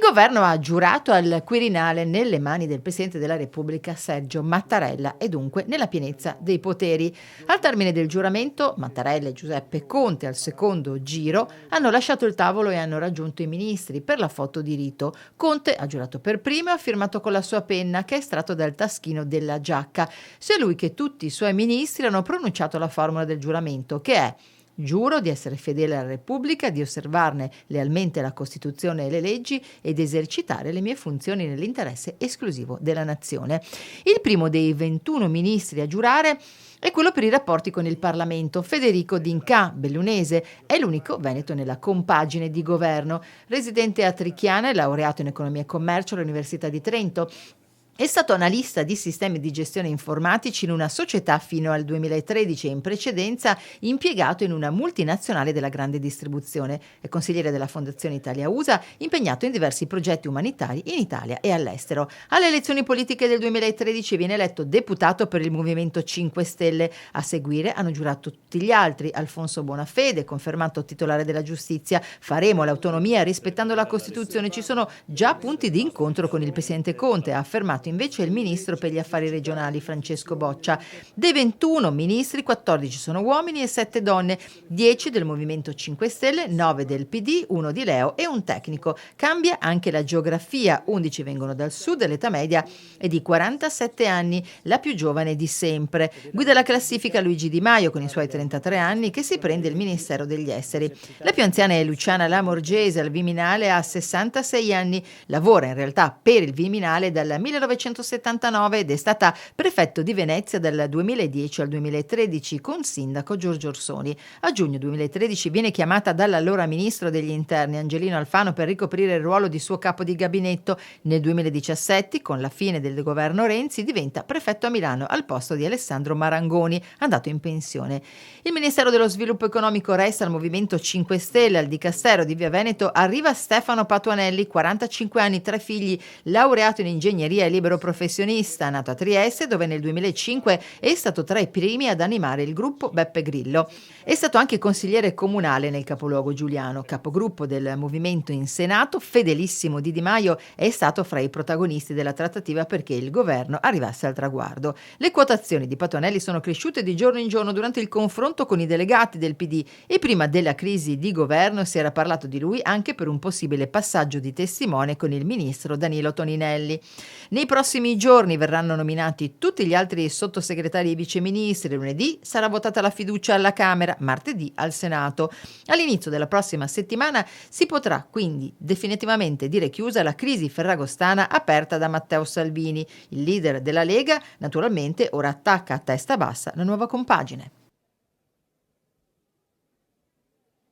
governo ha giurato al Quirinale nelle mani del Presidente della Repubblica Sergio Mattarella e dunque nella pienezza dei poteri. Al termine del giuramento, Mattarella e Giuseppe Conte al secondo giro hanno lasciato il tavolo e hanno raggiunto i ministri per la foto di rito. Conte ha giurato per primo e ha firmato con la sua penna che è estratto dal taschino della giacca. Sia lui che tutti i suoi ministri hanno pronunciato la formula del giuramento che è: giuro di essere fedele alla Repubblica, di osservarne lealmente la Costituzione e le leggi e di esercitare le mie funzioni nell'interesse esclusivo della nazione. Il primo dei 21 ministri a giurare è quello per i rapporti con il Parlamento, Federico D'Incà, bellunese, è l'unico veneto nella compagine di governo. Residente a Trichiana e laureato in economia e commercio all'Università di Trento. È stato analista di sistemi di gestione informatici in una società fino al 2013 e in precedenza impiegato in una multinazionale della grande distribuzione. È consigliere della Fondazione Italia USA, impegnato in diversi progetti umanitari in Italia e all'estero. Alle elezioni politiche del 2013 viene eletto deputato per il Movimento 5 Stelle. A seguire hanno giurato tutti gli altri: Alfonso Bonafede, confermato titolare della giustizia. Faremo l'autonomia rispettando la Costituzione. Ci sono già punti di incontro con il Presidente Conte, ha affermato invece il ministro per gli affari regionali Francesco Boccia. Dei 21 ministri, 14 sono uomini e 7 donne, 10 del Movimento 5 Stelle, 9 del PD, 1 di Leo e un tecnico. Cambia anche la geografia: 11 vengono dal sud, l'età media è di 47 anni, la più giovane di sempre. Guida la classifica Luigi Di Maio con i suoi 33 anni, che si prende il Ministero degli Esteri. La più anziana è Luciana Lamorgese, al Viminale ha 66 anni, lavora in realtà per il Viminale dal 1979 ed è stata prefetto di Venezia dal 2010 al 2013 con sindaco Giorgio Orsoni. A giugno 2013 viene chiamata dall'allora ministro degli interni Angelino Alfano per ricoprire il ruolo di suo capo di gabinetto. Nel 2017, con la fine del governo Renzi, diventa prefetto a Milano al posto di Alessandro Marangoni, andato in pensione. Il Ministero dello Sviluppo Economico resta al Movimento 5 Stelle. Al Dicastero di Via Veneto arriva Stefano Patuanelli, 45 anni, 3 figli, laureato in ingegneria e libero professionista, nato a Trieste, dove nel 2005 è stato tra i primi ad animare il gruppo Beppe Grillo. È stato anche consigliere comunale nel capoluogo giuliano, capogruppo del movimento in Senato, fedelissimo di Di Maio, è stato fra i protagonisti della trattativa perché il governo arrivasse al traguardo. Le quotazioni di Patuanelli sono cresciute di giorno in giorno durante il confronto con i delegati del PD e prima della crisi di governo si era parlato di lui anche per un possibile passaggio di testimone con il ministro Danilo Toninelli. Nei prossimi giorni verranno nominati tutti gli altri sottosegretari e viceministri. Lunedì sarà votata la fiducia alla Camera, martedì al Senato. All'inizio della prossima settimana si potrà quindi definitivamente dire chiusa la crisi ferragostana aperta da Matteo Salvini. Il leader della Lega naturalmente ora attacca a testa bassa la nuova compagine.